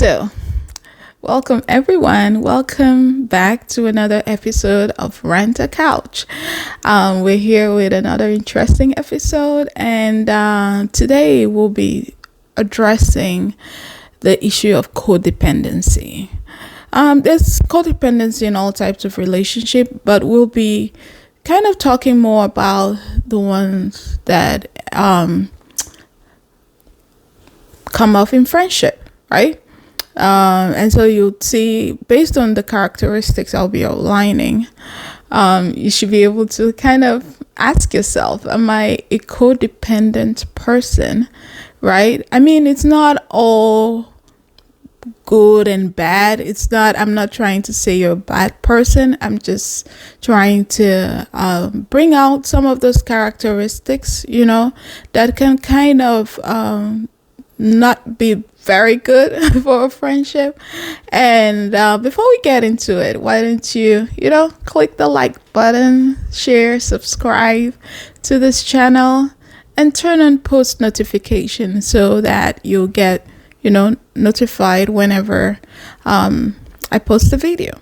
So, welcome everyone. Welcome back to another episode of Rant-a-Couch. We're here with another interesting episode, and today we'll be addressing the issue of codependency. There's codependency in all types of relationship, but we'll be kind of talking more about the ones that come up in friendship, right? And so you'll see, based on the characteristics I'll be outlining, you should be able to kind of ask yourself, am I a codependent person, right? I mean, it's not all good and bad. I'm not trying to say you're a bad person. I'm just trying to bring out some of those characteristics, that can kind of not be very good for a friendship. And before we get into it, why don't you click the like button, share, subscribe to this channel, and turn on post notifications so that you'll get notified whenever I post a video.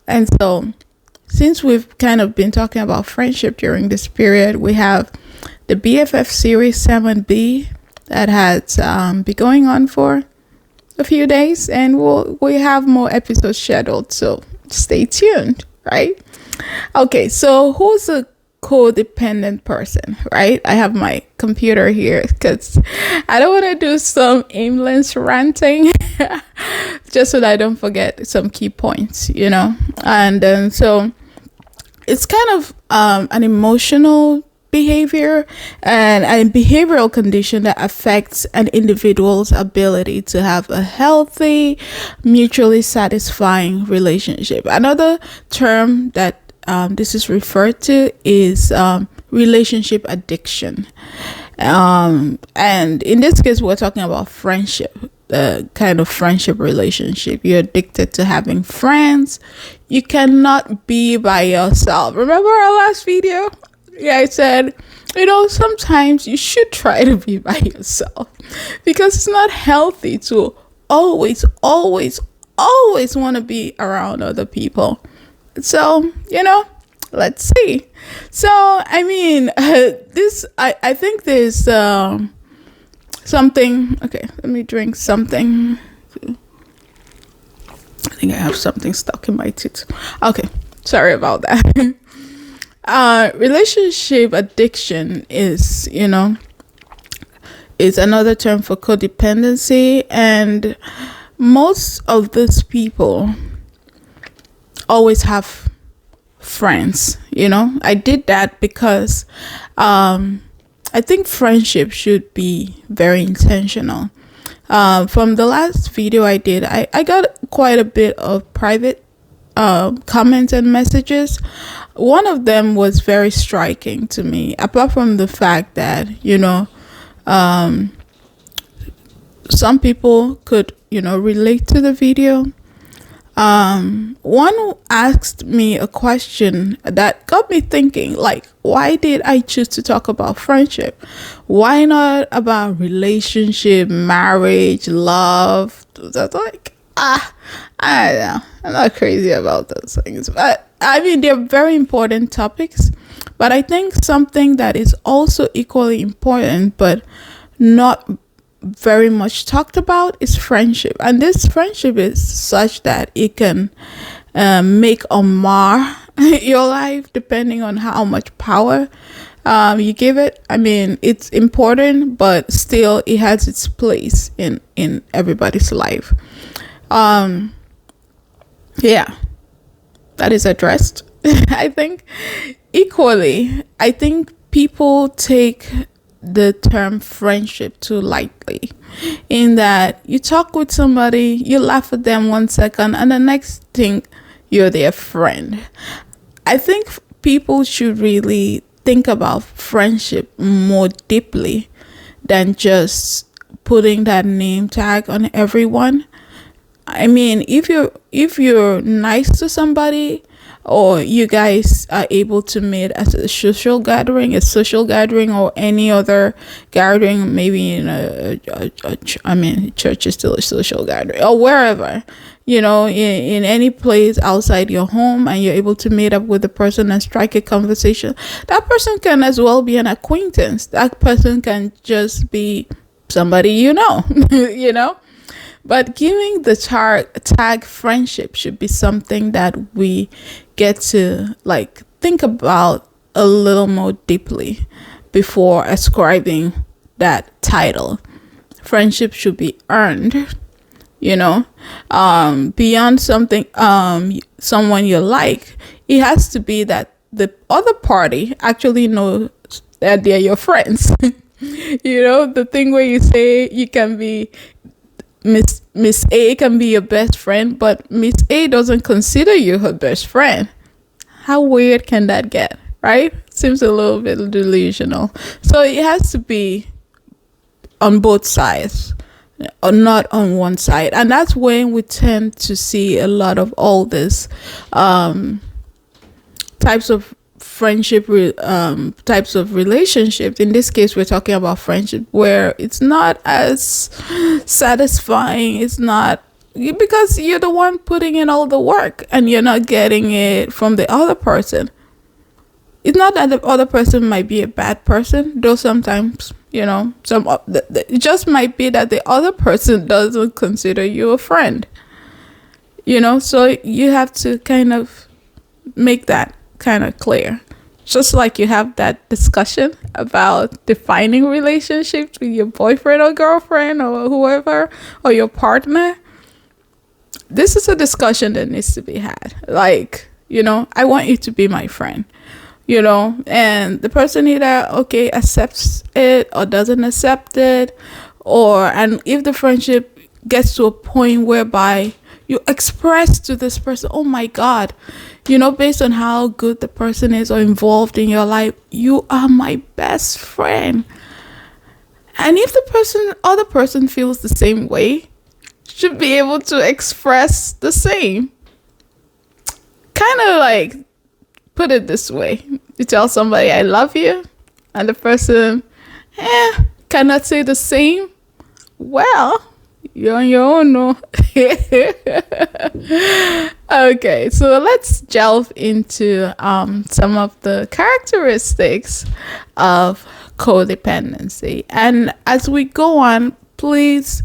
And so, since we've kind of been talking about friendship during this period, we have the BFF series 7B that has been going on for a few days, and we have more episodes scheduled, so stay tuned, right? Okay, so who's a codependent person, right? I have my computer here because I don't want to do some aimless ranting just so that I don't forget some key points, and then so it's kind of an emotional behavior and a behavioral condition that affects an individual's ability to have a healthy, mutually satisfying relationship. Another term that this is referred to is relationship addiction. And in this case, we're talking about friendship, the kind of friendship relationship. You're addicted to having friends. You cannot be by yourself. Remember our last video? Yeah, I said, sometimes you should try to be by yourself because it's not healthy to always want to be around other people. So, let's see. So, I mean, I think there's something. Okay, let me drink something. I think I have something stuck in my teeth. Okay, sorry about that. Relationship addiction is another term for codependency, and most of these people always have friends. I did that because I think friendship should be very intentional. From the last video I did, I got quite a bit of private comments and messages. One of them was very striking to me, apart from the fact that some people could relate to the video. One asked me a question that got me thinking, like, why did I choose to talk about friendship? Why not about relationship, marriage, love? That's like, I don't know. I'm not crazy about those things, but I mean, they're very important topics. But I think something that is also equally important, but not very much talked about, is friendship. And this friendship is such that it can make or mar your life depending on how much power you give it. I mean, it's important, but still it has its place in everybody's life. Yeah, that is addressed. I think equally, I think people take the term friendship too lightly, in that you talk with somebody, you laugh at them 1 second, and the next thing you're their friend. I think people should really think about friendship more deeply than just putting that name tag on everyone. I mean, if you're nice to somebody, or you guys are able to meet at a social gathering, or any other gathering, maybe in church is still a social gathering, or wherever, in any place outside your home, and you're able to meet up with the person and strike a conversation. That person can as well be an acquaintance. That person can just be somebody you know. But giving the tag friendship should be something that we get to think about a little more deeply before ascribing that title. Friendship should be earned, beyond something, someone you like. It has to be that the other party actually knows that they're your friends. The thing where you say you can be Miss A can be your best friend, but Miss A doesn't consider you her best friend. How weird can that get, right? Seems a little bit delusional. So it has to be on both sides, or not on one side. And that's when we tend to see a lot of all this types of friendship, types of relationships. In this case, we're talking about friendship where it's not as satisfying. It's not, because you're the one putting in all the work and you're not getting it from the other person. It's not that the other person might be a bad person, though sometimes, it just might be that the other person doesn't consider you a friend, so you have to kind of make that kind of clear. Just like you have that discussion about defining relationships with your boyfriend or girlfriend or whoever, or your partner. This is a discussion that needs to be had. I want you to be my friend, and the person either accepts it or doesn't accept it, and if the friendship gets to a point whereby you express to this person, oh my God, based on how good the person is or involved in your life, you are my best friend. And if the other person feels the same way, should be able to express the same. Kind of put it this way. You tell somebody, I love you, and the person cannot say the same. Well, you're on your own, no? Okay, so let's delve into some of the characteristics of codependency. And as we go on, please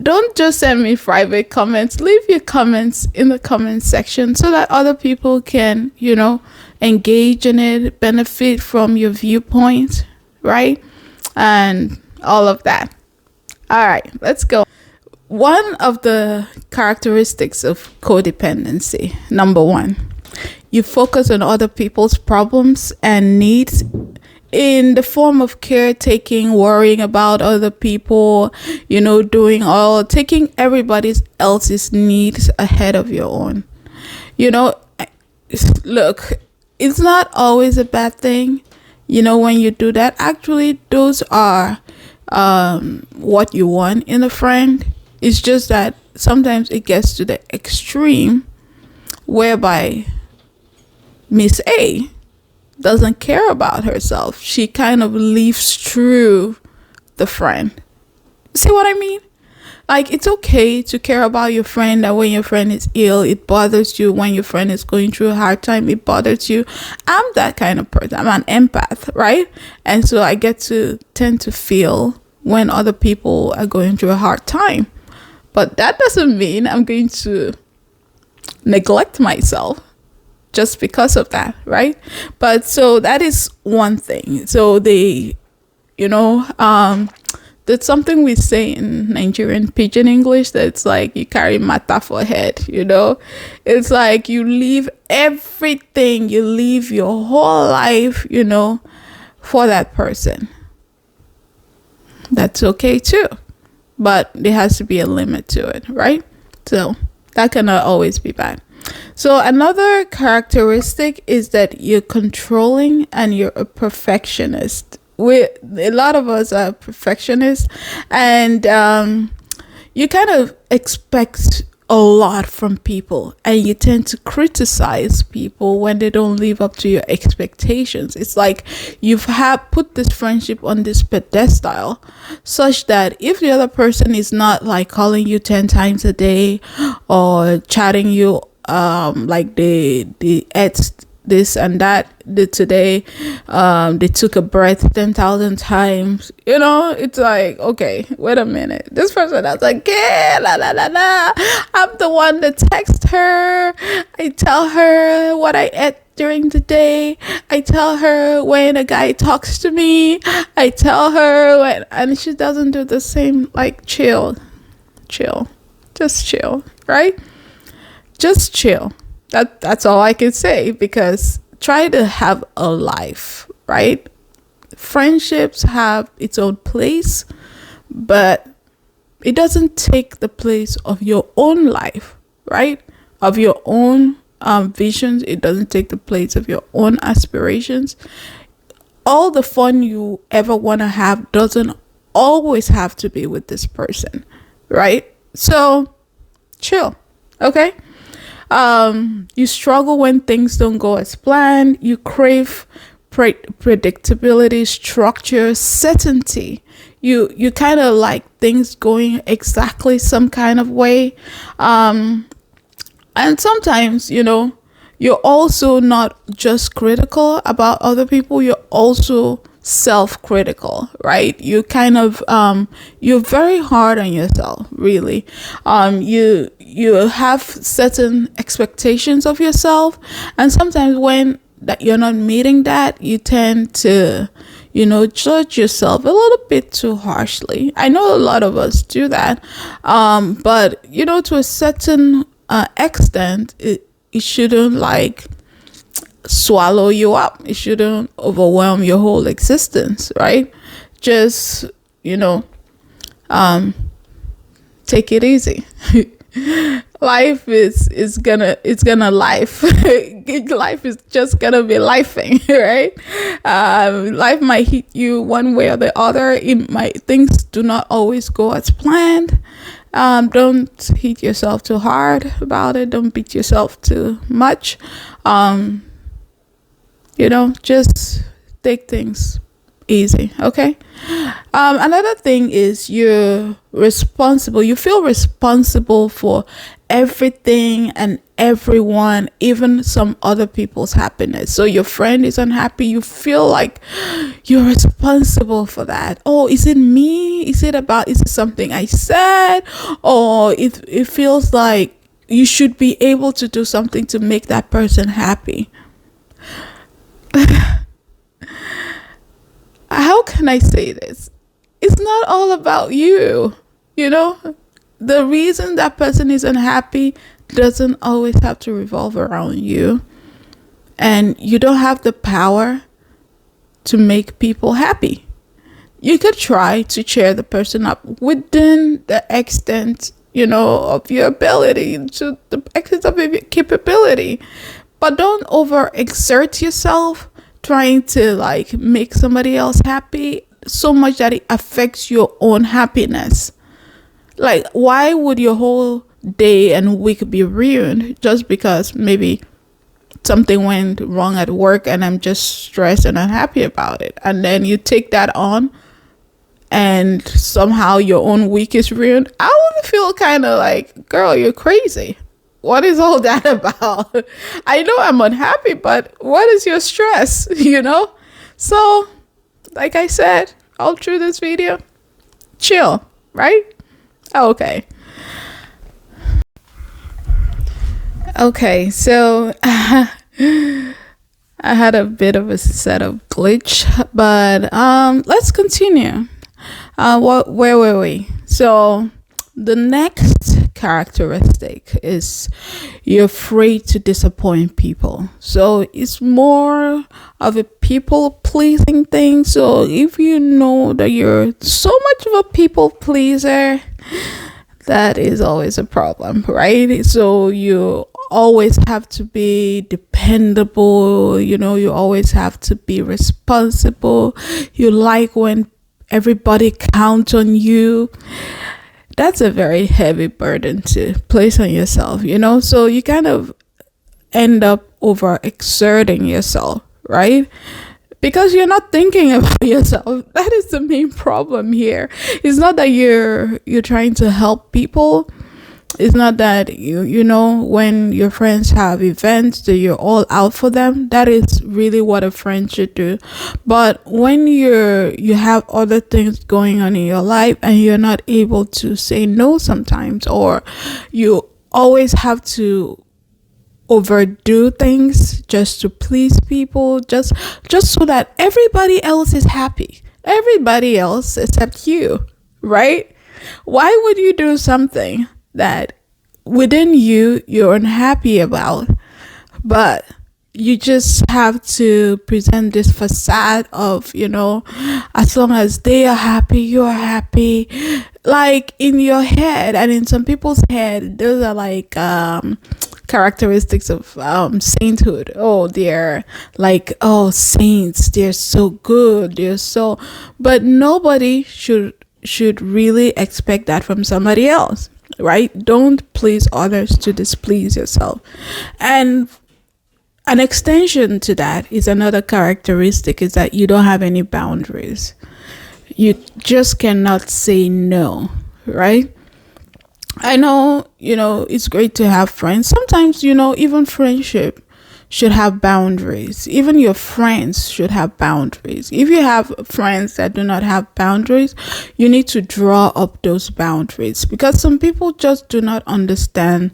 don't just send me private comments. Leave your comments in the comment section so that other people can, engage in it, benefit from your viewpoint, right? And all of that. All right, let's go. One of the characteristics of codependency, number one, you focus on other people's problems and needs in the form of caretaking, worrying about other people, taking everybody else's needs ahead of your own. Look, it's not always a bad thing, when you do that. Actually, those are what you want in a friend. It's just that sometimes it gets to the extreme whereby Miss A doesn't care about herself. She kind of leaves through the friend. See what I mean? It's okay to care about your friend, that when your friend is ill, it bothers you. When your friend is going through a hard time, it bothers you. I'm that kind of person. I'm an empath, right? And so I get to tend to feel when other people are going through a hard time. But that doesn't mean I'm going to neglect myself just because of that, right? But so that is one thing. So there's something we say in Nigerian pidgin English that's you carry matter for head, It's you leave everything, you leave your whole life, for that person. That's okay too. But there has to be a limit to it, right? So that cannot always be bad. So another characteristic is that you're controlling and you're a perfectionist. A lot of us are perfectionists, and you kind of expect a lot from people, and you tend to criticize people when they don't live up to your expectations. It's like you've put this friendship on this pedestal such that if the other person is not like calling you 10 times a day or chatting you like they ate this and that, today they took a breath 10,000 times, it's like, okay, wait a minute, this person that's like, yeah, la la la la, I'm the one that text her, I tell her what I ate during the day, I tell her when a guy talks to me, I tell her when, and she doesn't do the same. Like, chill, just chill, right? Just chill. That's all I can say, because try to have a life, right? Friendships have its own place, but it doesn't take the place of your own life, right? Of your own visions. It doesn't take the place of your own aspirations. All the fun you ever want to have doesn't always have to be with this person, right? So chill, okay? You struggle when things don't go as planned. You crave predictability, structure, certainty. You kind of like things going exactly some kind of way. And sometimes, you're also not just critical about other people, you're also self-critical, right? You kind of you're very hard on yourself, really. You have certain expectations of yourself, and sometimes when that you're not meeting that, you tend to judge yourself a little bit too harshly. I know a lot of us do that, but to a certain extent, it shouldn't like swallow you up. It shouldn't overwhelm your whole existence, right? Just take it easy. Life is gonna life. Life is just gonna be lifing, right? Life might hit you one way or the other. Things do not always go as planned. Don't hit yourself too hard about it. Don't beat yourself too much. Just take things easy, okay? Another thing is you're responsible. You feel responsible for everything and everyone, even some other people's happiness. So your friend is unhappy, you feel like you're responsible for that. Oh, is it me? Is it something I said? Or it feels like you should be able to do something to make that person happy. How can I say this? It's not all about you. The reason that person is unhappy doesn't always have to revolve around you. And you don't have the power to make people happy. You could try to cheer the person up within the extent, of your ability, to the extent of your capability. But don't overexert yourself trying to like make somebody else happy so much that it affects your own happiness. Like, why would your whole day and week be ruined just because maybe something went wrong at work and I'm just stressed and unhappy about it? And then you take that on and somehow your own week is ruined. I would feel kind of like, girl, you're crazy. What is all that about? I know I'm unhappy, but what is your stress, So, like I said, all through this video, chill, right? Okay. Okay, so I had a bit of a setup glitch, but let's continue. Where were we? So the next characteristic is you're afraid to disappoint people. So it's more of a people pleasing thing. So if you know that you're so much of a people pleaser, that is always a problem, right? So you always have to be dependable, you always have to be responsible. You like when everybody counts on you. that's a very heavy burden to place on yourself, so you kind of end up overexerting yourself, right? Because you're not thinking about yourself. That is the main problem here. It's not that you're trying to help people. It's not that when your friends have events that you're all out for them. That is really what a friend should do. But when you have other things going on in your life and you're not able to say no sometimes, or you always have to overdo things just to please people, just so that everybody else is happy, everybody else except you, right? Why would you do something that within you're unhappy about, but you just have to present this facade of, as long as they are happy, you're happy, like in your head and in some people's head. Those are like characteristics of sainthood. Oh, they're like, oh, saints, they're so good, but nobody should really expect that from somebody else, right? Don't please others to displease yourself. And an extension to that is another characteristic is that you don't have any boundaries. You just cannot say no, right? I know, it's great to have friends. Sometimes, even friendship should have boundaries. Even your friends should have boundaries. If you have friends that do not have boundaries, you need to draw up those boundaries, because some people just do not understand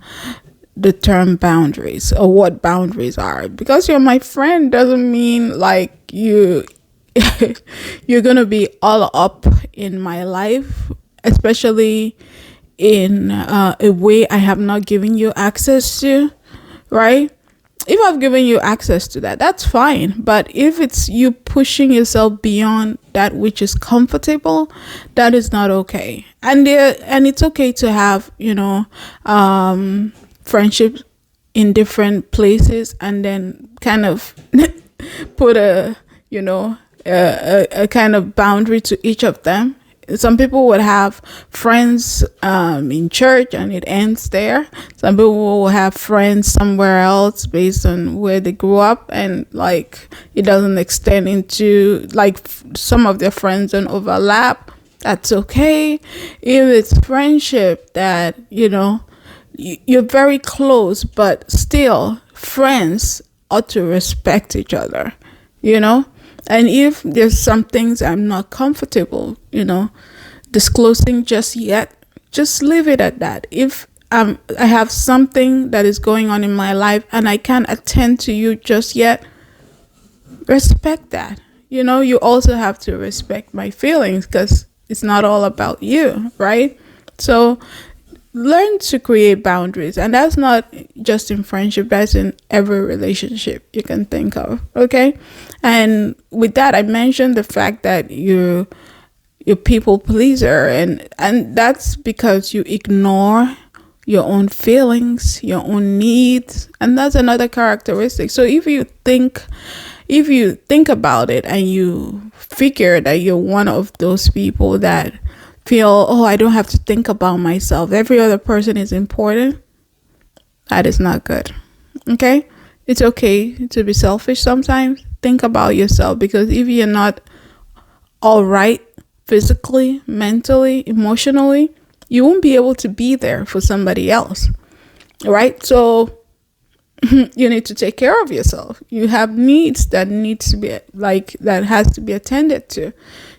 the term boundaries or what boundaries are. Because you're my friend doesn't mean like you're gonna be all up in my life, especially in a way I have not given you access to, right? If I've given you access to that, that's fine. But if it's you pushing yourself beyond that which is comfortable, that is not okay. And it's okay to have, friendships in different places, and then kind of put a kind of boundary to each of them. Some people would have friends in church and it ends there. Some people will have friends somewhere else based on where they grew up, and like it doesn't extend into like some of their friends don't overlap. That's okay. If it's friendship that you're very close, but still friends ought to respect each other, And if there's some things I'm not comfortable, disclosing just yet, just leave it at that. If I have something that is going on in my life and I can't attend to you just yet, respect that. You also have to respect my feelings, because it's not all about you, right? So learn to create boundaries, and that's not just in friendship, that's in every relationship you can think of, okay? And with that, I mentioned the fact that you're people pleaser, and that's because you ignore your own feelings, your own needs, and that's another characteristic. So if you think about it and you figure that you're one of those people that feel, oh, I don't have to think about myself, every other person is important, that is not good. Okay? It's okay to be selfish sometimes. Think about yourself, because if you're not all right physically, mentally, emotionally, you won't be able to be there for somebody else. Right? So you need to take care of yourself. You have needs that has to be attended to.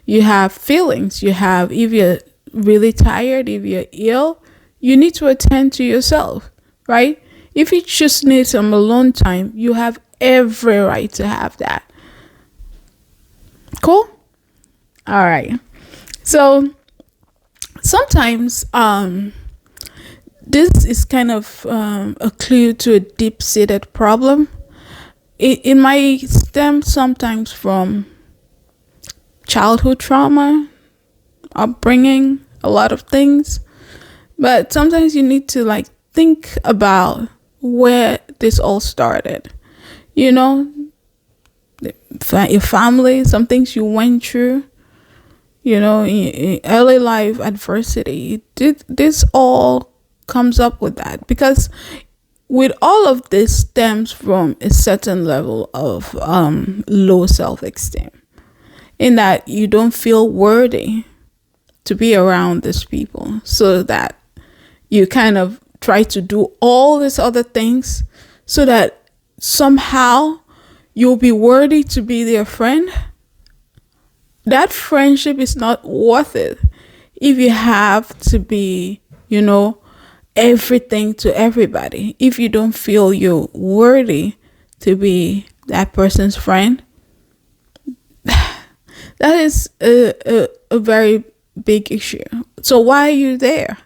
You have feelings. If you're really tired, if you're ill, you need to attend to yourself, right? If you just need some alone time, you have every right to have that. Cool? All right. So sometimes this is kind of a clue to a deep-seated problem. It might stem sometimes from childhood trauma, upbringing, a lot of things. But sometimes you need to think about where this all started. Your family, some things you went through, in early life adversity. This all comes up with that, because with all of this stems from a certain level of low self-esteem, in that you don't feel worthy to be around these people, so that you kind of try to do all these other things so that somehow you'll be worthy to be their friend. That friendship is not worth it if you have to be, everything to everybody. If you don't feel you're worthy to be that person's friend, that is a very big issue. So why are you there?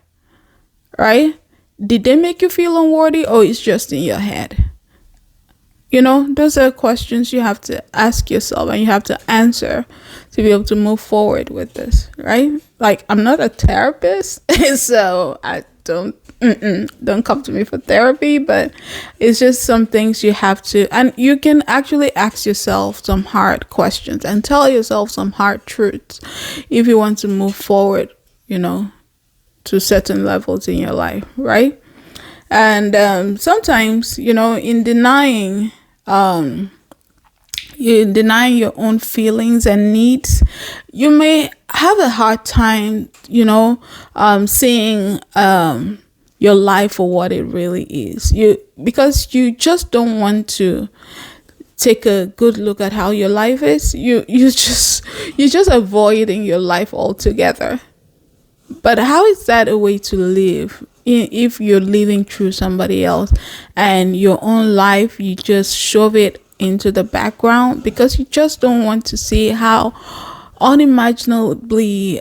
Right? Did they make you feel unworthy, or it's just in your head? Those are questions you have to ask yourself and you have to answer to be able to move forward with this, right? Like, I'm not a therapist, so I don't come to me for therapy, but it's just some things you have to, and you can actually ask yourself some hard questions and tell yourself some hard truths if you want to move forward, to certain levels in your life, right? And sometimes, in denying your own feelings and needs, you may have a hard time, seeing your life for what it really is. Because you just don't want to take a good look at how your life is. You're just avoiding your life altogether. But how is that a way to live? If you're living through somebody else and your own life, you just shove it into the background because you just don't want to see how unimaginably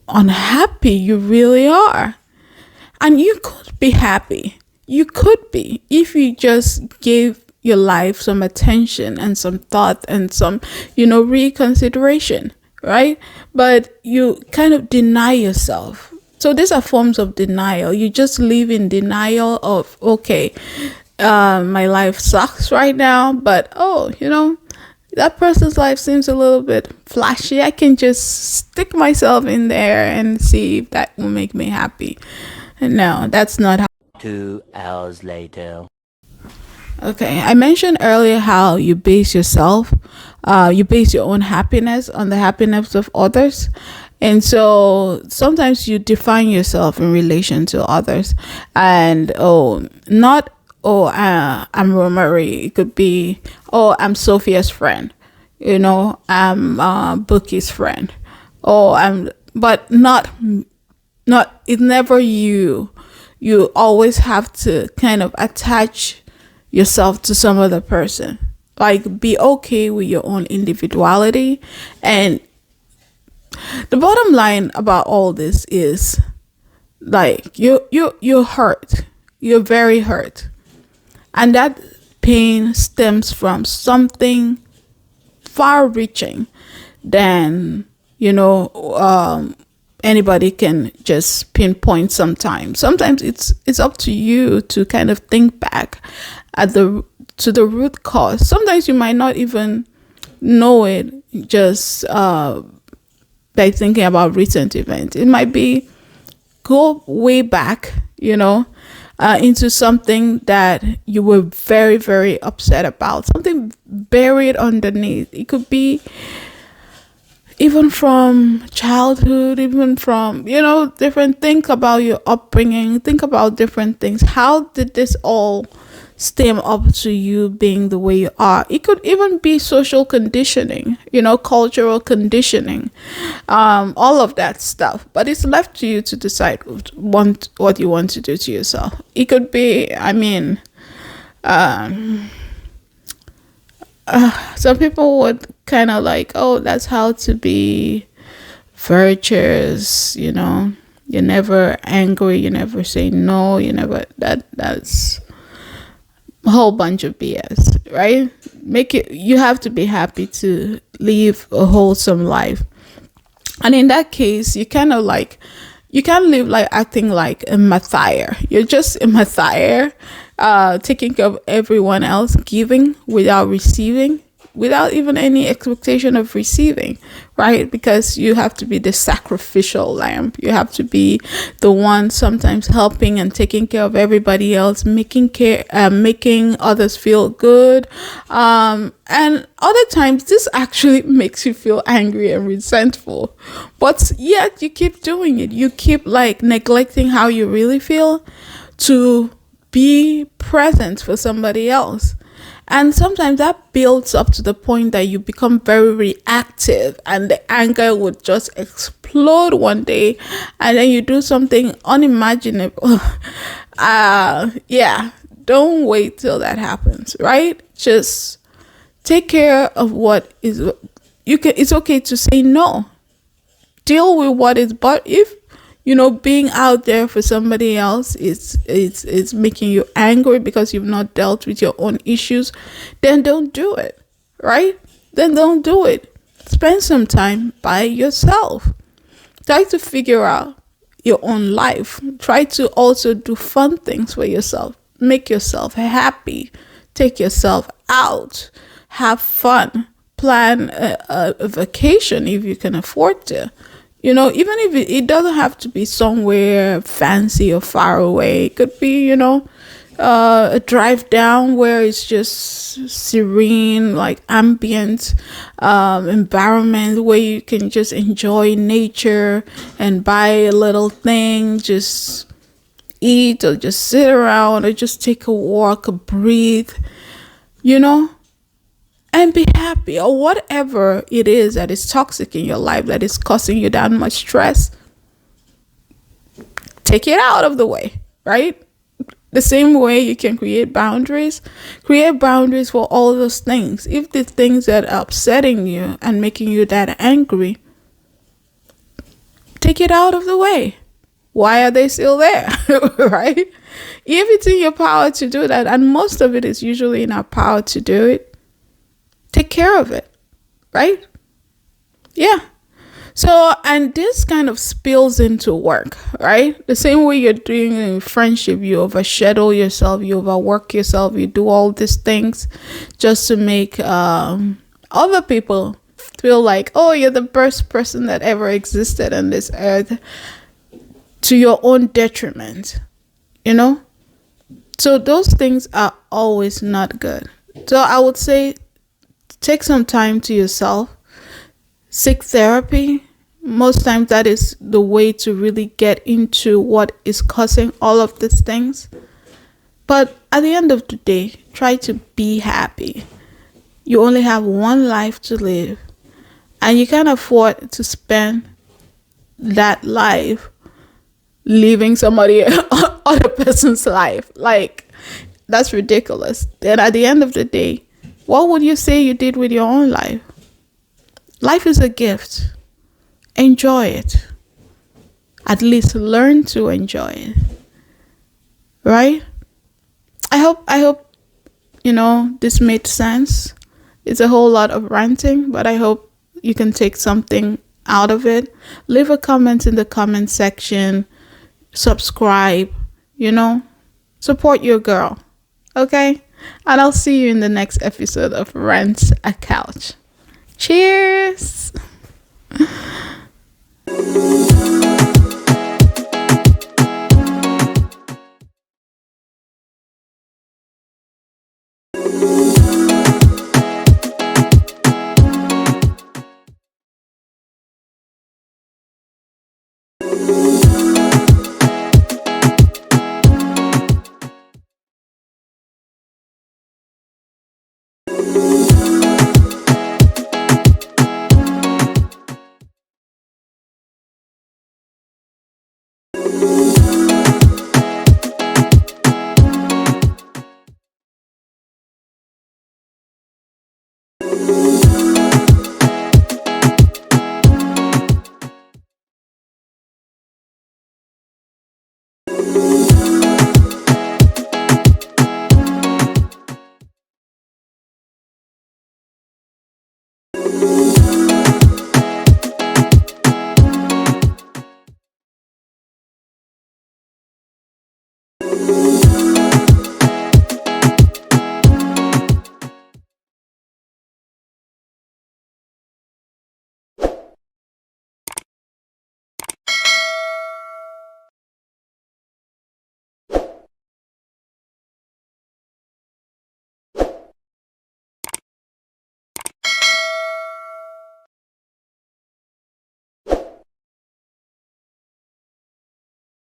unhappy you really are. And you could be happy. You could be, if you just gave your life some attention and some thought and some, reconsideration, right? But you kind of deny yourself. So these are forms of denial. You just live in denial of, okay, my life sucks right now, but that person's life seems a little bit flashy. I can just stick myself in there and see if that will make me happy. And no, that's not how. 2 hours later. Okay, I mentioned earlier how you base your own happiness on the happiness of others. And so sometimes you define yourself in relation to others. And I'm Rosemary. It could be, I'm Sophia's friend. I'm Bookie's friend. But not, it's never you. You always have to kind of attach yourself to some other person. Like, be okay with your own individuality. And the bottom line about all this is, like, you're hurt. You're very hurt. And that pain stems from something far reaching than, anybody can just pinpoint sometimes. Sometimes it's up to you to kind of think back to the root cause. Sometimes you might not even know it just by thinking about recent events. It might be go way back, into something that you were very, very upset about, something buried underneath. It could be even from childhood, even from, different, think about your upbringing, think about different things. How did this all stem up to you being the way you are? It could even be social conditioning, cultural conditioning, all of that stuff. But it's left to you to decide what you want to do to yourself. It could be, some people would kind of like, that's how to be virtuous, you're never angry, you never say no, that's a whole bunch of BS, right? You have to be happy to live a wholesome life. And in that case, you kind of like, you can't live like acting like a Mathier. You're just a Mathier, taking care of everyone else, giving without receiving. without even any expectation of receiving, right? Because you have to be the sacrificial lamb. You have to be the one sometimes helping and taking care of everybody else, making others feel good. And other times this actually makes you feel angry and resentful, but yet you keep doing it. You keep like neglecting how you really feel to be present for somebody else. And sometimes that builds up to the point that you become very reactive and the anger would just explode one day, and then you do something unimaginable. Yeah, don't wait till that happens, right? Just take care of what is you can. It's okay to say no. Deal with what is, but if being out there for somebody else is making you angry because you've not dealt with your own issues, then don't do it, right? Then don't do it. Spend some time by yourself. Try to figure out your own life. Try to also do fun things for yourself. Make yourself happy. Take yourself out. Have fun. Plan a vacation if you can afford to. Even if it doesn't have to be somewhere fancy or far away. It could be, a drive down where it's just serene, like ambient environment where you can just enjoy nature and buy a little thing, just eat or just sit around or just take a walk, breathe, and be happy. Or whatever it is that is toxic in your life that is causing you that much stress, take it out of the way, right? The same way you can create boundaries for all those things. If the things that are upsetting you and making you that angry, take it out of the way. Why are they still there? Right? If it's in your power to do that, and most of it is usually in our power to do it, take care of it, right? Yeah. So, and this kind of spills into work, right? The same way you're doing in friendship, you overschedule yourself, you overwork yourself, you do all these things just to make other people feel like, oh, you're the best person that ever existed on this earth, to your own detriment, So those things are always not good. So I would say take some time to yourself. Seek therapy. Most times that is the way to really get into what is causing all of these things. But at the end of the day, try to be happy. You only have one life to live, and you can't afford to spend that life living somebody other person's life. Like, that's ridiculous. Then at the end of the day, what would you say you did with your own life? Life is a gift. Enjoy it. At least learn to enjoy it. Right? I hope this made sense. It's a whole lot of ranting, but I hope you can take something out of it. Leave a comment in the comment section. Subscribe, support your girl. Okay? And I'll see you in the next episode of Rant-a-Couch. Cheers!